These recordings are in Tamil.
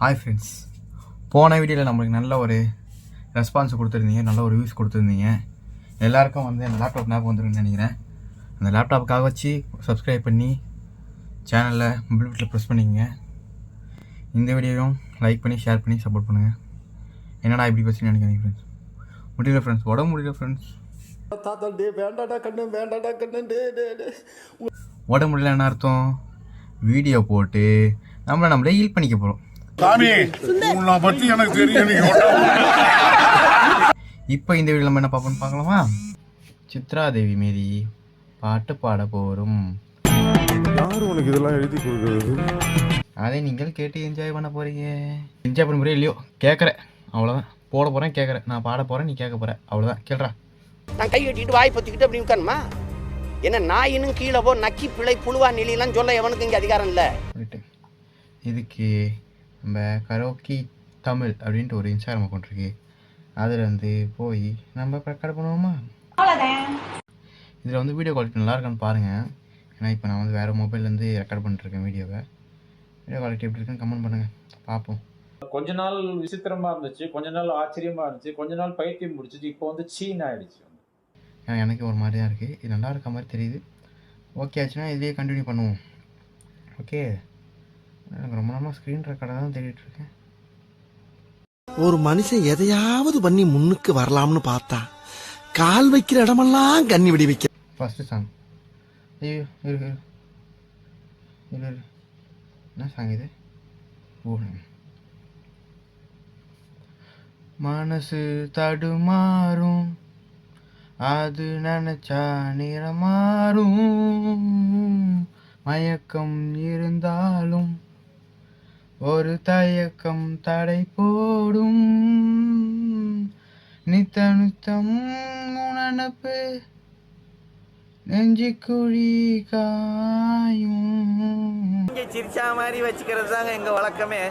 ஹாய் ஃப்ரெண்ட்ஸ், போன வீடியோவில் நம்மளுக்கு நல்ல ஒரு ரெஸ்பான்ஸ் கொடுத்துருந்தீங்க, நல்ல ஒரு வியூஸ் கொடுத்துருந்தீங்க. எல்லாருக்கும் வந்து அந்த லேப்டாப் ஞாபகம் வந்துருக்குன்னு நினைக்கிறேன். அந்த லேப்டாப்புக்காக வச்சு சப்ஸ்கிரைப் பண்ணி சேனலில் பெல் பட்டனை ப்ரெஸ் பண்ணிக்கங்க. இந்த வீடியோவும் லைக் பண்ணி ஷேர் பண்ணி சப்போர்ட் பண்ணுங்கள். என்னடா இப்படி பேசுன்னு நினைக்கிறீங்க ஃப்ரெண்ட்ஸ்? முடியல ஃப்ரெண்ட்ஸ், உடம்பு முடியல ஃப்ரெண்ட்ஸ். உடம்பு முடியல என்ன அர்த்தம்? வீடியோ போட்டு நம்மளே ஹீல் பண்ணிக்க போகிறோம். இப்போ இந்த வீடியோ நம்ம என்ன பார்ப்போம்னு பார்க்கலாமா? சித்ரா தேவி மாரி பாட்டு பாட போகிறோம். யார் உனக்கு இதெல்லாம் எழுதி கொடுக்குறது? அதை நீங்கள் கேட்டு என்ஜாய் பண்ண போகிறீங்க. என்ஜாய் பண்ண போகிறே இல்லையோ கேட்குறேன், அவ்வளோதான். போட போகிறேன், கேட்குறேன். நான் பாட போகிறேன், நீ கேட்க போகிற, அவ்வளோதான். கேள்றா. நான் கை கட்டிட்டு வாய் பற்றிக்கிட்டு அப்படி உட்காருமா? என்ன நாயினும் கீழே போ நக்கி பிள்ளை புழுவா நிலையெல்லாம் சொல்ல எவனுக்கு இங்கே அதிகாரம் இல்லை. இதுக்கு நம்ம கரோக்கி தமிழ் அப்படின்ட்டு ஒரு இன்ஸ்டாகிராம் அக்கௌண்ட் இருக்கு. அதில் வந்து போய் நம்ம ரெக்கார்ட் பண்ணுவோமா? இதில் வந்து வீடியோ குவாலிட்டி நல்லா இருக்கான்னு பாருங்கள். ஏன்னா இப்போ நான் வந்து வேறு மொபைல்லேருந்து ரெக்கார்ட் பண்ணிட்டுருக்கேன் வீடியோவை. வீடியோ குவாலிட்டி எப்படி இருக்குன்னு கமெண்ட் பண்ணுங்கள், பார்ப்போம். கொஞ்ச நாள் விசித்திரமாக இருந்துச்சு, கொஞ்ச நாள் ஆச்சரியமாக இருந்துச்சு, கொஞ்ச நாள் பைத்தியம் முடிச்சிச்சு, இப்போ வந்து சீன் ஆகிடுச்சு. எனக்கு ஒரு மாதிரி தான் இருக்குது. இது நல்லா இருக்க மாதிரி தெரியுது. ஓகே ஆச்சுன்னா இதையே கண்டினியூ பண்ணுவோம். ஓகே, எனக்கு ரொம்ப நாளாக ஸ்க்ரீன் ரெக்கார்டை தான் தேடிட்டுருக்கேன். ஒரு மனுஷன் எதையாவது பண்ணி முன்னுக்கு வரலாம்னு பார்த்தா கால் வைக்கிற இடமெல்லாம் கண்ணி விடி வைக்க. First song. ஐயோ இருக்கு, என்ன சாங் இது? மனசு தடுமாறும், அது நினைச்சா நிறமாறும், மயக்கம் இருந்தாலும் ஒரு தயக்கம் தடை போடும், நித்த நித்தம் உணனப்பு நெஞ்சி குழி காயும். இங்கே சிரிச்சா மாதிரி வச்சுக்கிறது தாங்க எங்கள் வழக்கமே.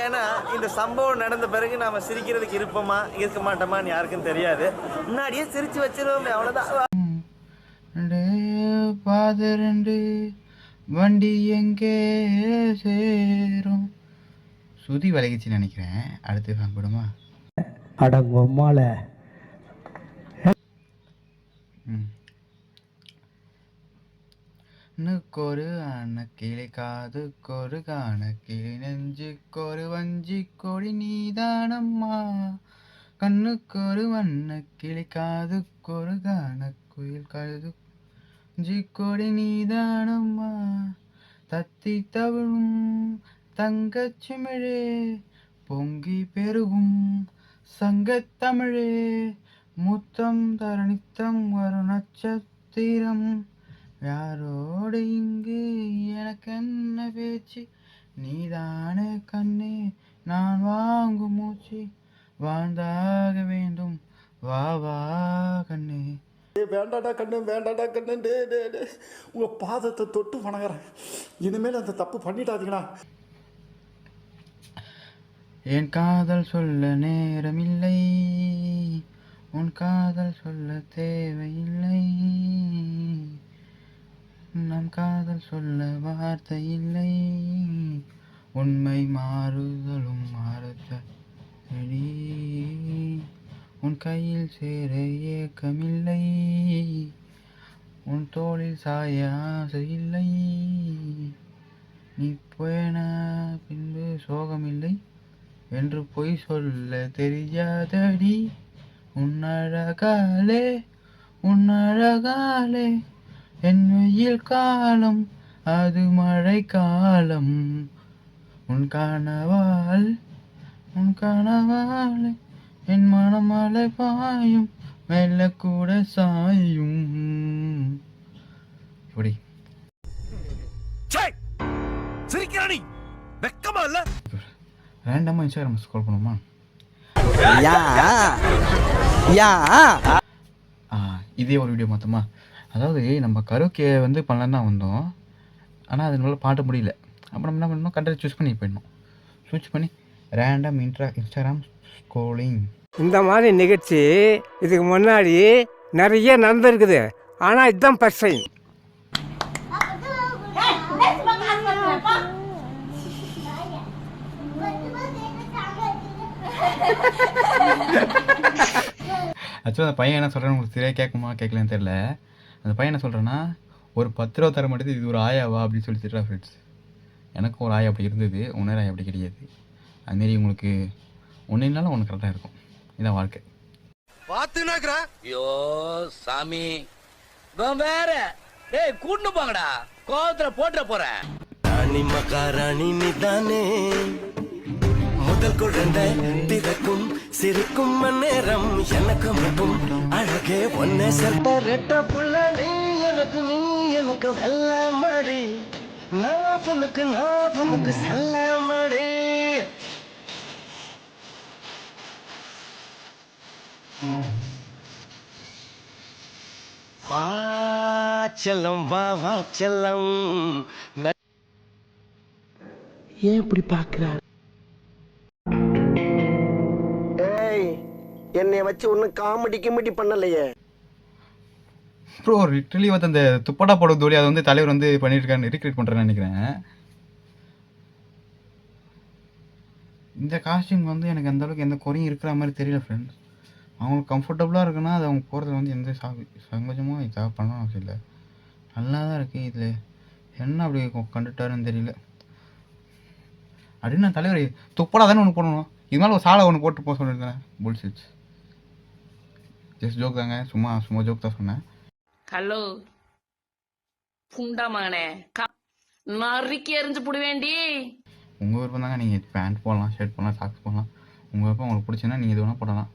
ஏன்னா இந்த சம்பவம் நடந்த பிறகு நாம் சிரிக்கிறதுக்கு இருப்போமா இருக்க மாட்டோமான்னு யாருக்கும் தெரியாது. முன்னாடியே சிரிச்சு வச்சிருவோமே, அவ்வளோதான். பாத ரெண்டு வண்டி எங்கே சேரும். சுதி விலகிச்சுன்னு நினைக்கிறேன். அடுத்து சாப்பிடுமா? அடங்கொம்மால நுக்கொரு அணக்கிளி காதுக்கொரு காணக்கிளி நெஞ்சுக்கொரு வஞ்சி கொடி நீதானம்மா, கண்ணுக்கொரு வண்ணக்கிளி காதுக்கொரு காணக்குயில் கழுது வஞ்சி கொடி நீதானம்மா, தத்தி தவிழும் தங்கச்சிமிழே பொங்கி பெருகும் சங்கத்தமிழே, முத்தம் தரணித்தம் ஒரு நட்சத்திரம், யாரோடு இங்கு எனக்கு என்ன பேச்சு, நீதானே கண்ணே நான் வாங்கும் மூச்சு, வாழ்ந்தாக வேண்டும் வா வா கண்ணே. வேண்டாடா கண்ணு, வேண்டாடா கண்ணு, உங்க பாதத்தை தொட்டு வணங்குறேன். இனிமேல் அந்த தப்பு பண்ணிட்டாதீங்களா? என் காதல் சொல்ல நேரமில்லை, உன் காதல் சொல்ல தேவையில்லை, நம் காதல் சொல்ல வார்த்தை இல்லை, உண்மை மாறுதலும் மாறுதடி, உன் கையில் சேர ஏக்கமில்லை, உன் தோளில் சாய ஆசை இல்லை, நீ போன பின்பு சோகமில்லை என்று பொய் சொல்ல தெரியாதடி, உன்னழகாலே உன்னழகாலே என் வெயில் காலம் அது மழை காலம், உன் கனவால் உன் கனவாலே என் மனமலை பாயும் மெல்ல கூட சாயும். இப்படி சிரிக்கிறானி வெக்கமா இல்ல? ரேண்டமாக இன்ஸ்டாகிராம் ஸ்க்ரோல் பண்ணுமா? இதே ஒரு வீடியோ மொத்தமா. அதாவது நம்ம கரோக்கே வந்து பண்ணலாம் தான் வந்தோம், ஆனால் அது நம்மளால் பாட முடியல. அப்புறம் நம்ம என்ன பண்ணணும், கண்டென்ட் சூஸ் பண்ணி போயிடணும். சூஸ் பண்ணி ரேண்டம் இன்ஸ்டாகிராம் ஸ்க்ரோலிங். இந்த மாதிரி நிகழ்ச்சி இதுக்கு முன்னாடி நிறைய நடந்திருக்குது, ஆனால் இதுதான் ஃபர்ஸ்ட் டைம். ஆக்சுவலாக அந்த பையன் என்ன சொல்கிறேன்னு உங்களுக்கு சரியாக கேட்குமா கேட்கலன்னு தெரில. அந்த பையன் என்ன சொல்கிறேன்னா, ஒரு 10 ரூபா தர மாட்டேது, இது ஒரு ஆயாவா அப்படின்னு சொல்லி திட்டுறா ஃப்ரெண்ட்ஸ். எனக்கும் ஒரு ஆயா அப்படி இருந்தது, உன்னேர ஆயா அப்படி கிடையாது. அதுமாரி உங்களுக்கு ஒன்று இல்லைனாலும் ஒன்று கரெக்டாக இருக்கும். இதான் வாழ்க்கை. பாத்துனாக்குறா ஐயோ சாமி வேற டேய் கூட்டு போங்கடா, கோவத்துல போட்டுற போறேன். ராணி மகாராணி நிதானே, முதல் குழந்தை பிறக்கும் சிரிக்கும் நேரம் எனக்கு மட்டும் அழகே ஒன்னே செல்ல ரெட்ட புள்ள நீ எனக்கு வெள்ள மடி, நான் பொண்ணுக்கு செல்ல மடி. வா செல்லம் வா வா செல்லம். ஏன் இப்படி பாக்குறாரு? ஏய், என்னைய வச்சு ஒன்னும் காமெடி கிமெடி பண்ணலையே. ப்ரோ லிட்டரலி வந்து அந்த துப்பட்டா போடும் தோழி அதை வந்து தலைவர் வந்து பண்ணிட்டு இருக்காரு, ரீக்ரியேட் பண்ணுறேன்னு நினைக்கிறேன். இந்த காஸ்டியூம் வந்து எனக்கு அந்த அளவுக்கு எந்த குறையும் இருக்கிற மாதிரி தெரியல ஃப்ரெண்ட்ஸ். அவங்களுக்கு கம்ஃபர்டபுளாக இருக்குன்னா அது அவங்க போகிறதுல வந்து எந்த சங்கோஜமும் இதாக பண்ணணும் அவசியம் இல்லை. நல்லா தான் இருக்குது. இதில் என்ன அப்படி கண்டுட்டாருன்னு தெரியல. அப்படின்னு நான் தலைவர் துப்படா தானே ஒன்று போடணும், இது மேலே ஒரு சாலை ஒன்று போட்டு போக சொல்லியிருந்தேன். புல்ஷிட், ஜஸ்ட் ஜோக் தாங்க, சும்மா ஜோக் தான் சொன்னேன். ஹலோ புண்டா மகனே, நறுக்கி எறிஞ்சு புடுவேண்டி. உங்கள் விருப்பம் தாங்க, நீங்கள் பேண்ட் போடலாம், ஷர்ட் போடலாம், சாக்ஸ் போடலாம். உங்கள் விருப்பம் உங்களுக்கு பிடிச்சுன்னா நீங்கள் இது வேணால் போடலாம்.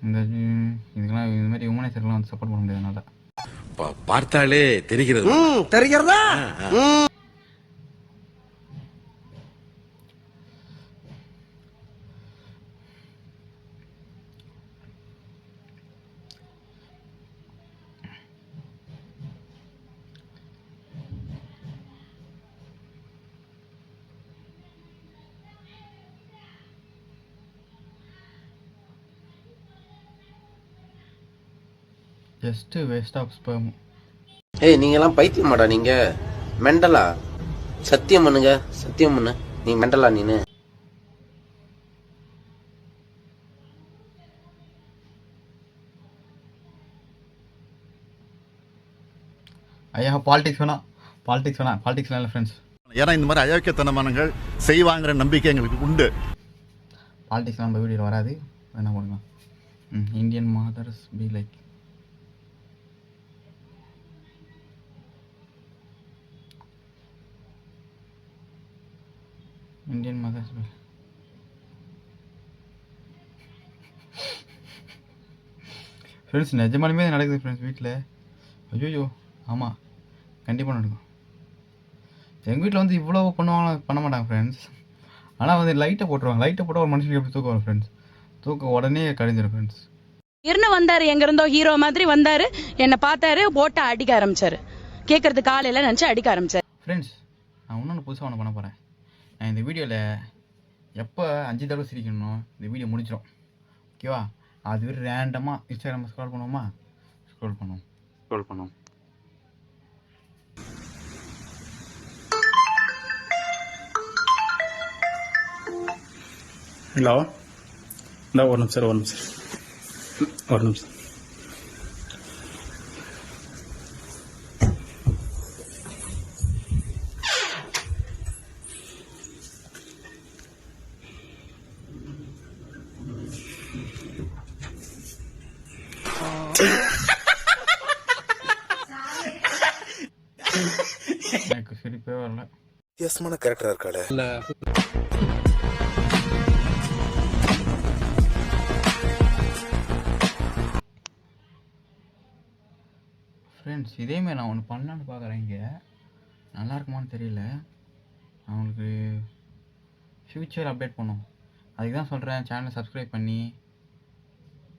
இதுக்கெல்லாம் இந்த மாதிரி ஹியூமனைசர்லாம் வந்து சப்போர்ட் பண்ண முடியாதுனால பார்த்தாலே தெரிகிறது. தெரிகிறதா? Just waste of sperm. ஏய் நீங்கெல்லாம் பைத்தியமாடா, நீங்க மெண்டலா? சத்தியம் பண்ணுங்க, சத்தியம் பண்ணு, நீ மெண்டலா? நீனு ஐயா பாலிடிக்ஸ் வேணாம் இல்லை ஃப்ரெண்ட்ஸ். ஏன்னா இந்த மாதிரி அயோக்கியத்தனமானங்கள் செய்வாங்கிற நம்பிக்கை எங்களுக்கு உண்டு. பாலிடிக்ஸ்லாம் நம்ம வீடியோவில் வராது, என்ன பண்ணலாம். Indian mothers be like. Indian mothers be friends. நிஜமாலுமே நடக்குது ஃப்ரெண்ட்ஸ் வீட்டில். ஐயோ ஆமாம், கண்டிப்பாக நடக்கும். எங்கள் வீட்டில் வந்து இவ்வளோ பண்ண மாட்டாங்க ஃப்ரெண்ட்ஸ். ஆனால் வந்து லைட்டை போட்டால் ஒரு மனுஷனுக்கு எப்படி தூக்கம் வரும் ஃப்ரெண்ட்ஸ். தூக்கம் உடனே கழிஞ்சிடும் ஃப்ரெண்ட்ஸ். இருன்னு வந்தாரு, எங்க இருந்தோ ஹீரோ மாதிரி வந்தாரு, என்னை பார்த்தாரு, போட்டா அடிக்க ஆரம்பிச்சாரு. கேட்கறது காலையில நினச்சி அடிக்க ஆரம்பிச்சாரு. ஃப்ரெண்ட்ஸ் நான் இன்னொன்று புதுசாக ஒன்று பண்ண போகிறேன். நான் இந்த வீடியோவில் எப்போ 5 தடவை சிரிக்கணும் இந்த வீடியோ முடிச்சிடும், ஓகேவா? அது ரேண்டமாக இன்ஸ்டாகிராம் ஸ்க்ரோல் பண்ணுவோமா? ஸ்க்ரோல் பண்ணுவோம். ஹலோ, இந்த ஒரு நிமிஷம். எனக்கு சிரிப்பே வரல. வித்தியாசமான கேரக்டரா இருக்காளே. ஃப்ரெண்ட்ஸ் இதேமாரி நான் ஒன்று பண்ணலான்னு பார்க்குறேன். இங்கே நல்லா இருக்குமான்னு தெரியல. அவங்களுக்கு ஃப்யூச்சர் அப்டேட் பண்ணும், அதுக்கு தான் சொல்கிறேன். சேனலை சப்ஸ்கிரைப் பண்ணி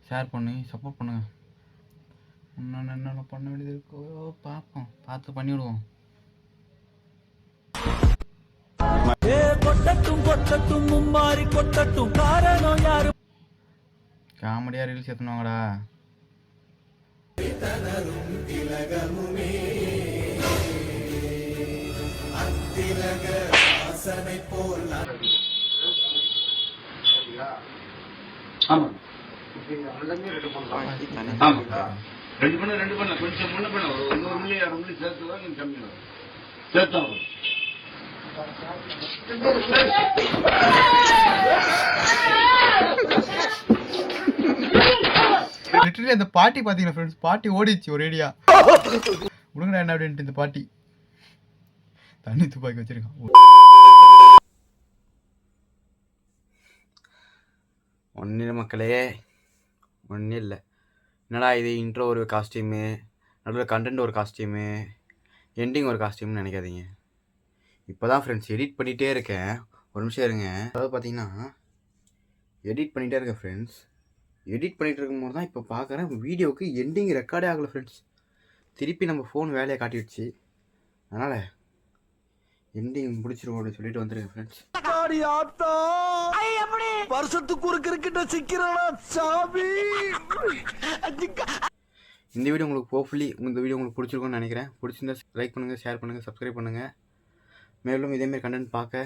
ஷேர் பண்ணி சப்போர்ட் பண்ணுங்கள். இன்னொன்று என்னென்ன பண்ண வேண்டியது இருக்கோ பார்த்து பண்ணிவிடுவோம். காமெடியாக ரீல்ஸ் எடுத்துனாங்கடா. கொஞ்சம் முன்ன பண்ண ஒரு 1 மில்லி 2 மில்லி சேர்த்து தான் நீங்க கம்மி சேர்த்தா லிட்டரலி அந்த பாட்டி பார்த்தீங்கன்னா ஃப்ரெண்ட்ஸ், பாட்டி ஓடிச்சு ஒரு ஏடியா. விடுங்கடா என்ன அப்படின்ட்டு இந்த பாட்டி தண்ணி துப்பாக்கி வச்சிருக்கான். ஒன்றும் இல்லை மக்களே, ஒன்றும் இல்லை. என்னடா இது இன்ட்ரோ ஒரு காஸ்டியூமு, நடுவில் கண்டென்ட் ஒரு காஸ்டியூமு, எண்டிங் ஒரு காஸ்டியூம்னு நினைக்காதீங்க. இப்போ தான் ஃப்ரெண்ட்ஸ் எடிட் பண்ணிகிட்டே இருக்கேன். ஒரு நிமிஷம் இருங்க. அதாவது பார்த்தீங்கன்னா எடிட் பண்ணிகிட்டே இருக்கேன் ஃப்ரெண்ட்ஸ். எடிட் பண்ணிகிட்டு இருக்கும்போது தான் இப்போ பார்க்குறேன் வீடியோவுக்கு எண்டிங் ரெக்கார்டே ஆகலை ஃப்ரெண்ட்ஸ். திருப்பி நம்ம ஃபோன் வேலையை காட்டிடுச்சு. அதனால் எண்டிங் முடிச்சிருவோம் அப்படின்னு சொல்லிட்டு வந்துருக்கேன் ஃப்ரெண்ட்ஸ். வருஷத்துக்கு ஒரு கிரிக்கெட்ட சிக்கிறா சாமி. இந்த வீடியோ உங்களுக்கு ஹோப்ஃபுல்லி இந்த வீடியோ உங்களுக்கு பிடிச்சிருக்கும்னு நினைக்கிறேன். பிடிச்சிருந்தா லைக் பண்ணுங்கள், ஷேர் பண்ணுங்கள், சப்ஸ்கிரைப் பண்ணுங்கள். மேலும் இதேமாரி கண்டென்ட் பார்க்க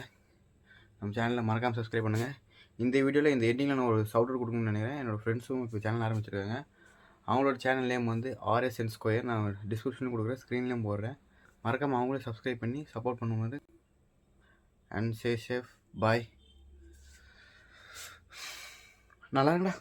நம்ம சேனலில் மறக்காமல் சப்ஸ்கிரைப் பண்ணுங்கள். இந்த வீடியோவில் இந்த எண்டிங்கில் நான் ஒரு சவுட் கொடுக்கணும்னு நினைக்கிறேன். என்னோடய ஃப்ரெண்ட்ஸும் இப்போ சேனல் ஆரம்பிச்சிருக்காங்க. அவங்களோட சேனல் நேம் வந்து RSN2. நான் டிஸ்கிரிப்ஷனில் கொடுக்குறேன், ஸ்க்ரீன்லேயும் போடுறேன். மறக்காமல் அவங்களே சப்ஸ்கிரைப் பண்ணி சப்போர்ட் பண்ணும்போது. அண்ட் சே சேஃப், பாய். நல்லா இருங்கடா.